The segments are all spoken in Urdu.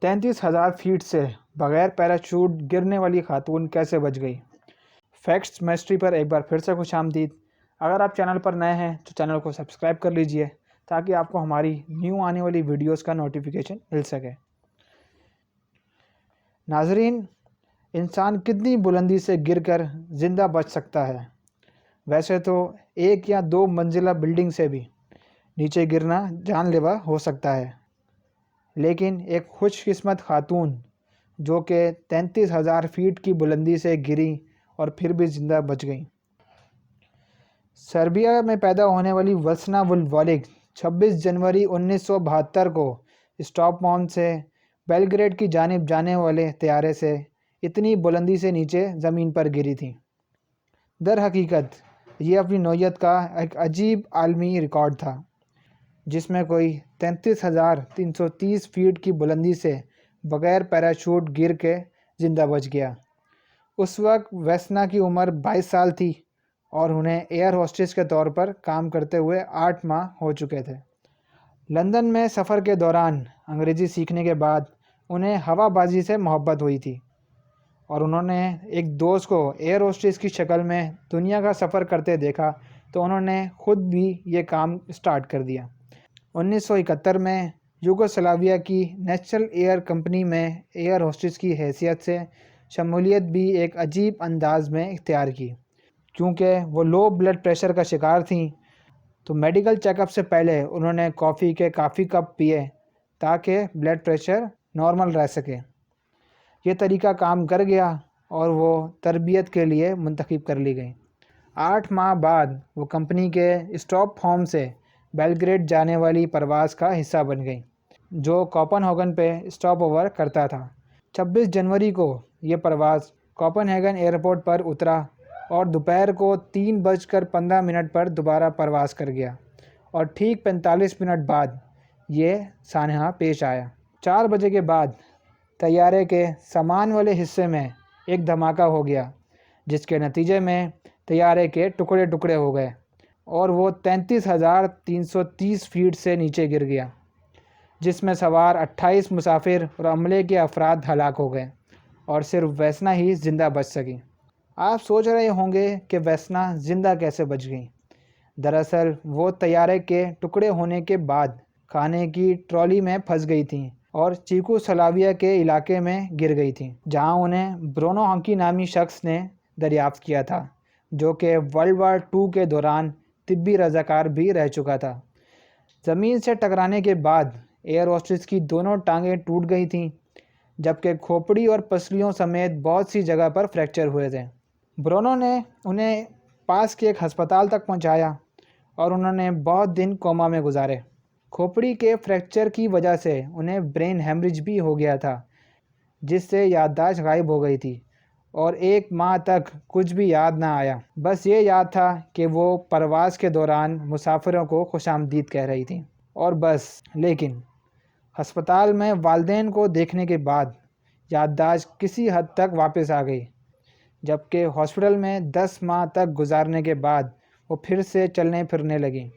33,000 فیٹ سے بغیر پیراچوٹ گرنے والی خاتون کیسے بچ گئی؟ فیکٹس مسٹری پر ایک بار پھر سے خوش آمدید۔ اگر آپ چینل پر نئے ہیں تو چینل کو سبسکرائب کر لیجئے تاکہ آپ کو ہماری نیو آنے والی ویڈیوز کا نوٹیفیکیشن مل سکے۔ ناظرین، انسان کتنی بلندی سے گر کر زندہ بچ سکتا ہے؟ ویسے تو 1 یا 2 منزلہ بلڈنگ سے بھی نیچے گرنا جان لیوا ہو سکتا ہے، لیکن ایک خوش قسمت خاتون جو کہ 33,000 فیٹ کی بلندی سے گری اور پھر بھی زندہ بچ گئیں۔ سربیا میں پیدا ہونے والی وسنا ولوالک 26 جنوری 1972 کو اسٹاک سے بیلگریڈ کی جانب جانے والے طیارے سے اتنی بلندی سے نیچے زمین پر گری تھیں۔ در حقیقت یہ اپنی نوعیت کا ایک عجیب عالمی ریکارڈ تھا، جس میں کوئی 33,330 فیٹ کی بلندی سے بغیر پیراچوٹ گر کے زندہ بچ گیا۔ اس وقت ویسنا کی عمر 22 سال تھی اور انہیں ایئر ہوسٹس کے طور پر کام کرتے ہوئے 8 ماہ ہو چکے تھے۔ لندن میں سفر کے دوران انگریزی سیکھنے کے بعد انہیں ہوا بازی سے محبت ہوئی تھی اور انہوں نے ایک دوست کو ایئر ہوسٹس کی شکل میں دنیا کا سفر کرتے دیکھا تو انہوں نے خود بھی یہ کام سٹارٹ کر دیا۔ 1971 میں یوگوسلاویہ کی نیشنل ایئر کمپنی میں ایئر ہوسٹس کی حیثیت سے شمولیت بھی ایک عجیب انداز میں اختیار کی۔ کیونکہ وہ لو بلڈ پریشر کا شکار تھیں تو میڈیکل چیک اپ سے پہلے انہوں نے کافی کے کافی کپ پیے تاکہ بلڈ پریشر نارمل رہ سکے۔ یہ طریقہ کام کر گیا اور وہ تربیت کے لیے منتخب کر لی گئی۔ 8 ماہ بعد وہ کمپنی کے اسٹاک ہوم سے بیلگریڈ جانے والی پرواز کا حصہ بن گئی، جو کوپن ہیگن پہ اسٹاپ اوور کرتا تھا۔ 26 جنوری کو یہ پرواز کوپن ہیگن ایئرپورٹ پر اترا اور دوپہر کو 3:15 پر دوبارہ پرواز کر گیا اور ٹھیک 45 منٹ بعد یہ سانحہ پیش آیا۔ 4 بجے کے بعد طیارے کے سامان والے حصے میں ایک دھماکہ ہو گیا، جس کے نتیجے میں طیارے کے ٹکڑے ٹکڑے ہو گئے اور وہ 33,330 فیٹ سے نیچے گر گیا، جس میں سوار 28 مسافر اور عملے کے افراد ہلاک ہو گئے اور صرف ویسنا ہی زندہ بچ سکی۔ آپ سوچ رہے ہوں گے کہ ویسنا زندہ کیسے بچ گئی؟ دراصل وہ طیارے کے ٹکڑے ہونے کے بعد کھانے کی ٹرالی میں پھنس گئی تھیں اور چیکوسلاویہ کے علاقے میں گر گئی تھیں، جہاں انہیں برونو ہانکی نامی شخص نے دریافت کیا تھا، جو کہ ورلڈ وار 2 کے دوران طبی رضاکار بھی رہ چکا تھا۔ زمین سے ٹکرانے کے بعد ایئر ہوسٹس کی دونوں ٹانگیں ٹوٹ گئی تھیں، جبکہ کھوپڑی اور پسلیوں سمیت بہت سی جگہ پر فریکچر ہوئے تھے۔ برونو نے انہیں پاس کے ایک ہسپتال تک پہنچایا اور انہوں نے بہت دن کوما میں گزارے۔ کھوپڑی کے فریکچر کی وجہ سے انہیں برین ہیمریج بھی ہو گیا تھا، جس سے یادداشت غائب ہو گئی تھی اور 1 ماہ تک کچھ بھی یاد نہ آیا۔ بس یہ یاد تھا کہ وہ پرواز کے دوران مسافروں کو خوش آمدید کہہ رہی تھیں اور بس۔ لیکن ہسپتال میں والدین کو دیکھنے کے بعد یادداشت کسی حد تک واپس آ گئی، جبکہ ہاسپٹل میں 10 ماہ تک گزارنے کے بعد وہ پھر سے چلنے پھرنے لگیں۔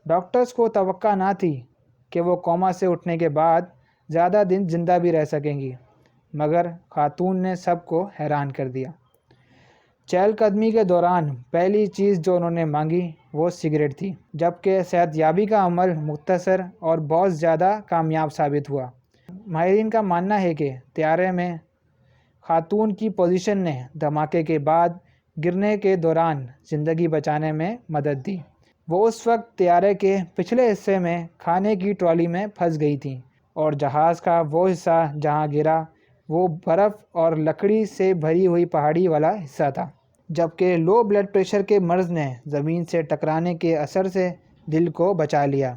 ڈاکٹرز کو توقع نہ تھی کہ وہ کوما سے اٹھنے کے بعد زیادہ دن زندہ بھی رہ سکیں گی، مگر خاتون نے سب کو حیران کر دیا۔ چہل قدمی کے دوران پہلی چیز جو انہوں نے مانگی وہ سگریٹ تھی، جبکہ صحت یابی کا عمل مختصر اور بہت زیادہ کامیاب ثابت ہوا۔ ماہرین کا ماننا ہے کہ طیارے میں خاتون کی پوزیشن نے دھماکے کے بعد گرنے کے دوران زندگی بچانے میں مدد دی۔ وہ اس وقت طیارے کے پچھلے حصے میں کھانے کی ٹرالی میں پھنس گئی تھیں اور جہاز کا وہ حصہ جہاں گرا وہ برف اور لکڑی سے بھری ہوئی پہاڑی والا حصہ تھا، جبکہ لو بلڈ پریشر کے مرض نے زمین سے ٹکرانے کے اثر سے دل کو بچا لیا۔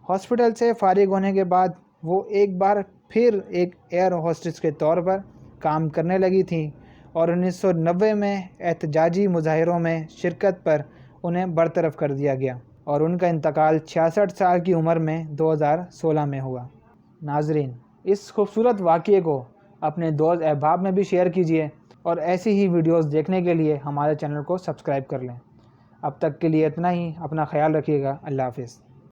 ہاسپٹل سے فارغ ہونے کے بعد وہ ایک بار پھر ایک ایئر ہوسٹس کے طور پر کام کرنے لگی تھیں اور 1990 میں احتجاجی مظاہروں میں شرکت پر انہیں برطرف کر دیا گیا اور ان کا انتقال 66 سال کی عمر میں 2016 میں ہوا۔ ناظرین، اس خوبصورت واقعے کو اپنے دوست احباب میں بھی شیئر کیجیے اور ایسی ہی ویڈیوز دیکھنے کے لیے ہمارے چینل کو سبسکرائب کر لیں۔ اب تک کے لیے اتنا ہی، اپنا خیال رکھیے گا۔ اللہ حافظ۔